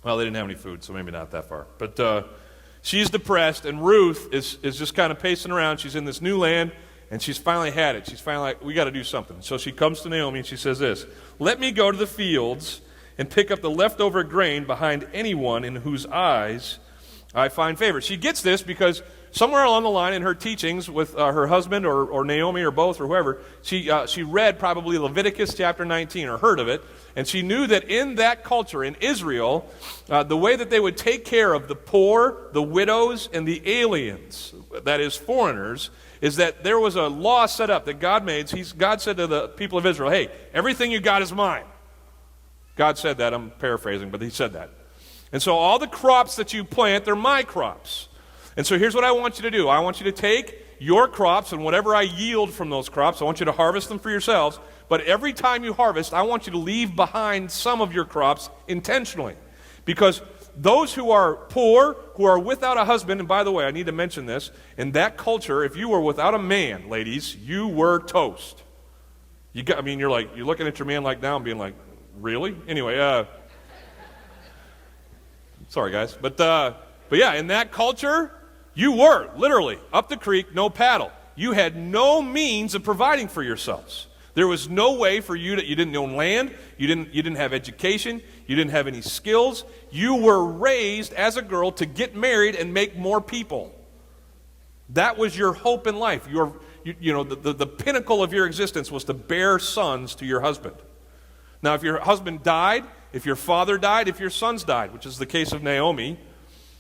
Well, they didn't have any food, so maybe not that far. But she's depressed, and Ruth is just kind of pacing around. She's in this new land, and she's finally had it. She's finally like, we got to do something. So she comes to Naomi, and she says this, "Let me go to the fields and pick up the leftover grain behind anyone in whose eyes I find favor." She gets this because somewhere along the line in her teachings with her husband or Naomi or both or whoever, she read probably Leviticus chapter 19 or heard of it, and she knew that in that culture, in Israel, the way that they would take care of the poor, the widows, and the aliens, that is foreigners, is that there was a law set up that God made. God said to the people of Israel, "Hey, everything you got is mine." God said that. I'm paraphrasing, but he said that. And so all the crops that you plant, they're my crops. And so here's what I want you to do. I want you to take your crops and whatever I yield from those crops, I want you to harvest them for yourselves. But every time you harvest, I want you to leave behind some of your crops intentionally. Because those who are poor, who are without a husband, and by the way, I need to mention this, in that culture, if you were without a man, ladies, you were toast. You're looking at your man like now and being like, really? Anyway, sorry guys. But yeah, in that culture, you were literally up the creek, no paddle. You had no means of providing for yourselves. There was no way for you didn't own land, you didn't have education, you didn't have any skills. You were raised as a girl to get married and make more people. That was your hope in life. The pinnacle of your existence was to bear sons to your husband. Now, if your husband died, if your father died, if your sons died, which is the case of Naomi,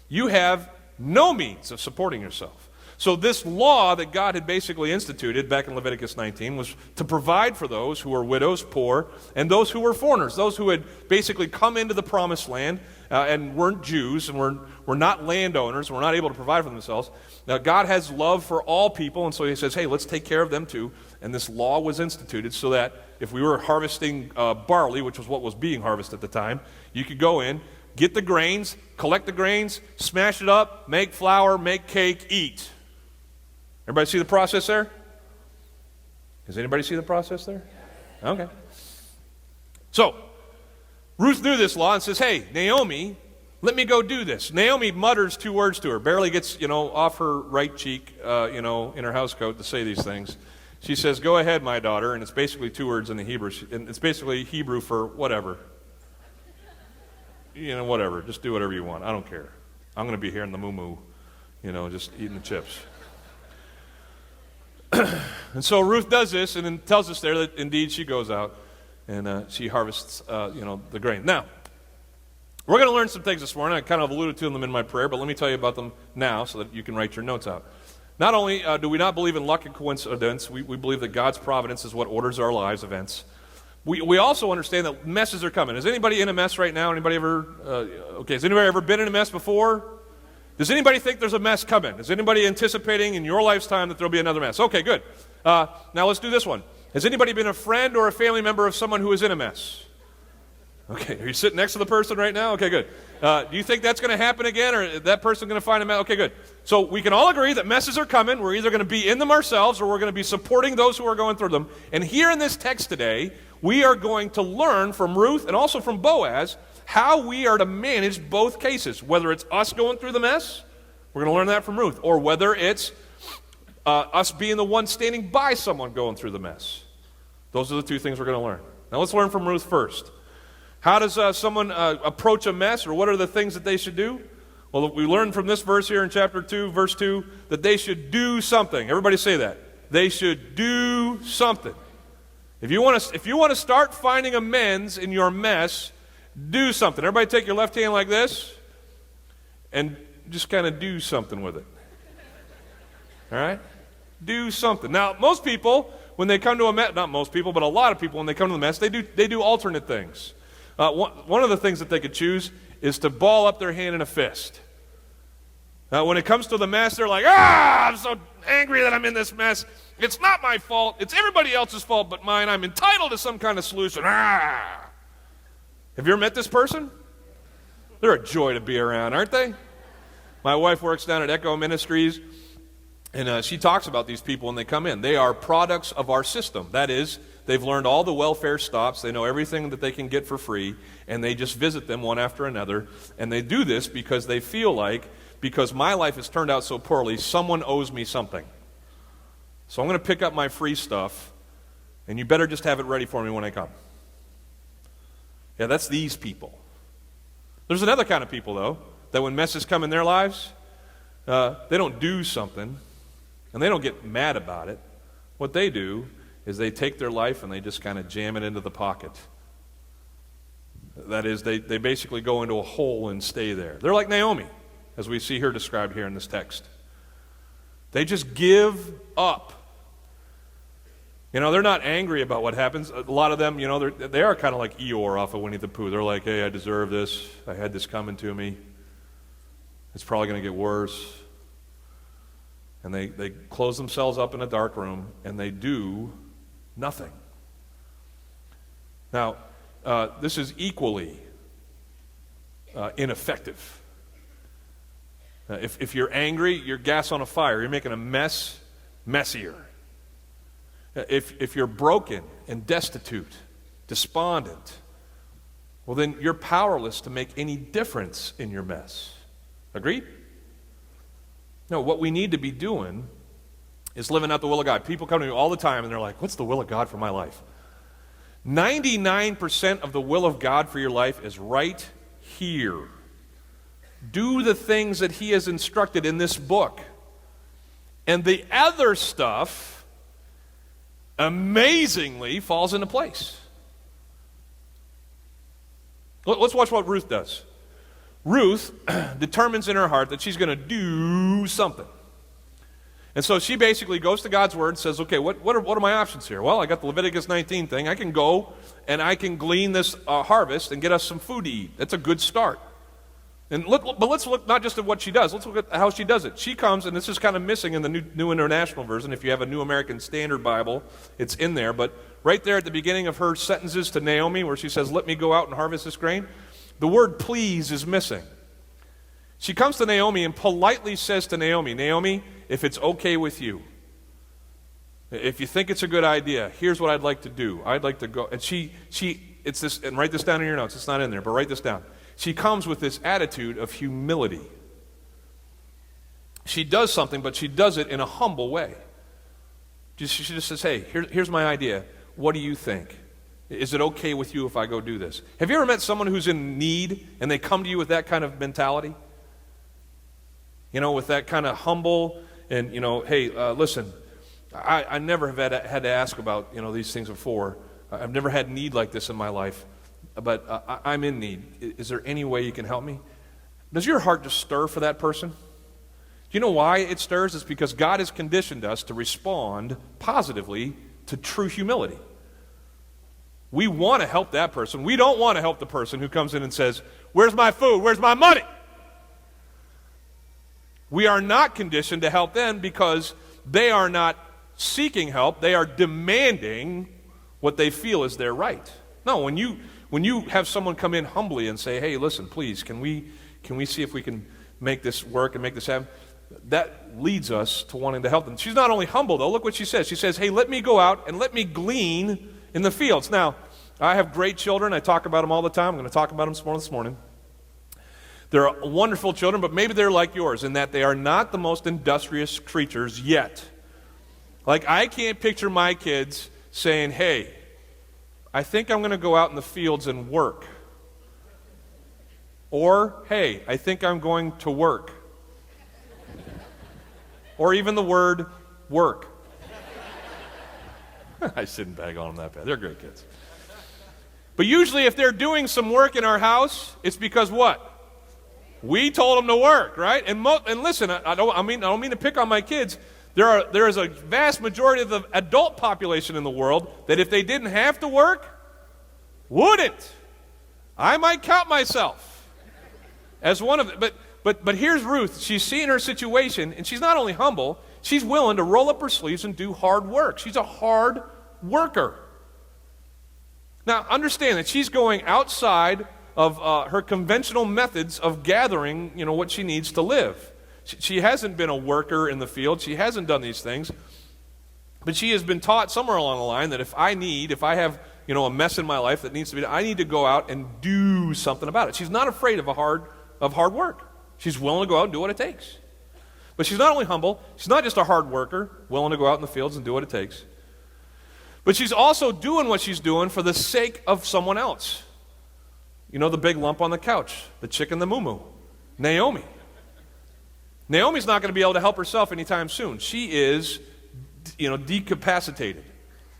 you have no means of supporting yourself. So this law that God had basically instituted back in Leviticus 19 was to provide for those who were widows, poor, and those who were foreigners, those who had basically come into the promised land and weren't Jews and were not landowners and were not able to provide for themselves. Now, God has love for all people, and so he says, hey, let's take care of them too. And this law was instituted so that if we were harvesting barley, which was what was being harvested at the time, you could go in, get the grains, collect the grains, smash it up, make flour, make cake, eat. Everybody see the process there? Does anybody see the process there? Okay. So, Ruth knew this law and says, hey, Naomi, let me go do this. Naomi mutters two words to her, barely gets, off her right cheek, in her housecoat to say these things. She says, go ahead, my daughter, and it's basically two words in the Hebrew. And it's basically Hebrew for whatever. Whatever. Just do whatever you want. I don't care. I'm going to be here in the moo-moo, just eating the chips. And so Ruth does this, and then tells us there that indeed she goes out and she harvests, the grain. Now, we're going to learn some things this morning. I kind of alluded to them in my prayer, but let me tell you about them now so that you can write your notes out. Not only do we not believe in luck and coincidence, we believe that God's providence is what orders our lives, events. We also understand that messes are coming. Is anybody in a mess right now? Anybody ever? Has anybody ever been in a mess before? Does anybody think there's a mess coming? Is anybody anticipating in your lifetime that there'll be another mess? Okay, good. Now let's do this one. Has anybody been a friend or a family member of someone who is in a mess? Okay, are you sitting next to the person right now? Okay, good. Do you think that's going to happen again, or is that person going to find a mess? Okay, good. So we can all agree that messes are coming. We're either going to be in them ourselves, or we're going to be supporting those who are going through them. And here in this text today, we are going to learn from Ruth and also from Boaz how we are to manage both cases, whether it's us going through the mess, we're going to learn that from Ruth, or whether it's us being the one standing by someone going through the mess. Those are the two things we're going to learn. Now let's learn from Ruth first. How does someone approach a mess, or what are the things that they should do? Well, we learned from this verse here in chapter 2, verse 2, that they should do something. Everybody say that. They should do something. If you want to start finding amends in your mess, do something. Everybody take your left hand like this and just kind of do something with it. All right? Do something. Now, most people, when they come to a mess, not most people, but a lot of people, when they come to the mess, they do alternate things. One of the things that they could choose is to ball up their hand in a fist. When it comes to the mess, they're like, I'm so angry that I'm in this mess. It's not my fault. It's everybody else's fault but mine. I'm entitled to some kind of solution. Have you ever met this person? They're a joy to be around, aren't they? My wife works down at Echo Ministries, And she talks about these people when they come in. They are products of our system. That is, they've learned all the welfare stops. They know everything that they can get for free, and they just visit them one after another. And they do this because they feel like, because my life has turned out so poorly, someone owes me something. So I'm going to pick up my free stuff, and you better just have it ready for me when I come. Yeah, that's these people. There's another kind of people, though, that when messes come in their lives, they don't do something, and they don't get mad about it. What they do is they take their life and they just kind of jam it into the pocket. That is, they basically go into a hole and stay there. They're like Naomi, as we see her described here in this text. They just give up. You know, they're not angry about what happens. A lot of them, you know, they are kind of like Eeyore off of Winnie the Pooh. They're like, hey, I deserve this. I had this coming to me. It's probably going to get worse. And they close themselves up in a dark room, and they do nothing. Now, this is equally ineffective. If you're angry, you're gas on a fire. You're making a mess messier. If you're broken and destitute, despondent, well, then you're powerless to make any difference in your mess. Agreed? No, what we need to be doing is living out the will of God. People come to me all the time and they're like, what's the will of God for my life? 99% of the will of God for your life is right here. Do the things that He has instructed in this book. And the other stuff amazingly falls into place. Let's watch what Ruth does. Ruth determines in her heart that she's going to do something. And so she basically goes to God's Word and says, okay, what are my options here? Well, I got the Leviticus 19 thing. I can go and I can glean this harvest and get us some food to eat. That's a good start. But let's look not just at what she does. Let's look at how she does it. She comes, and this is kind of missing in the New International Version. If you have a New American Standard Bible, it's in there. But right there at the beginning of her sentences to Naomi, where she says, let me go out and harvest this grain, the word please is missing. She comes to Naomi and politely says to Naomi, Naomi, if it's okay with you, if you think it's a good idea, here's what I'd like to do. I'd like to go. And it's this, and write this down in your notes. It's not in there, but write this down. She comes with this attitude of humility. She does something, but she does it in a humble way. She just says, hey, here's my idea. What do you think? Is it okay with you if I go do this? Have you ever met someone who's in need and they come to you with that kind of mentality? You know, with that kind of humble and, you know, hey, listen, I never have had to ask about, you know, these things before. I've never had need like this in my life, but I'm in need. Is there any way you can help me? Does your heart just stir for that person? Do you know why it stirs? It's because God has conditioned us to respond positively to true humility. We want to help that person. We don't want to help the person who comes in and says, where's my food? Where's my money? We are not conditioned to help them because they are not seeking help. They are demanding what they feel is their right. No, when you have someone come in humbly and say, hey, listen, please, can we see if we can make this work and make this happen? That leads us to wanting to help them. She's not only humble, though. Look what she says. She says, hey, let me go out and let me glean in the fields. Now, I have great children. I talk about them all the time. I'm going to talk about them some more this morning. They're wonderful children, but maybe they're like yours in that they are not the most industrious creatures yet. Like, I can't picture my kids saying, hey, I think I'm going to go out in the fields and work. Or, hey, I think I'm going to work. Or even the word work. I shouldn't bag on them that bad. They're great kids. But usually if they're doing some work in our house, it's because what? We told them to work, right? And listen, I don't mean to pick on my kids. There is a vast majority of the adult population in the world that if they didn't have to work, wouldn't. I might count myself as one of them. But here's Ruth. She's seeing her situation, and she's not only humble, she's willing to roll up her sleeves and do hard work. She's a hard worker. Now, understand that she's going outside of her conventional methods of gathering, what she needs to live. She hasn't been a worker in the field. She hasn't done these things. But she has been taught somewhere along the line that if I have, a mess in my life that needs to be done, I need to go out and do something about it. She's not afraid of hard work. She's willing to go out and do what it takes. But she's not only humble, she's not just a hard worker, willing to go out in the fields and do what it takes. But she's also doing what she's doing for the sake of someone else. You know the big lump on the couch, the chick in the moo-moo, Naomi. Naomi's not going to be able to help herself anytime soon. She is, decapacitated.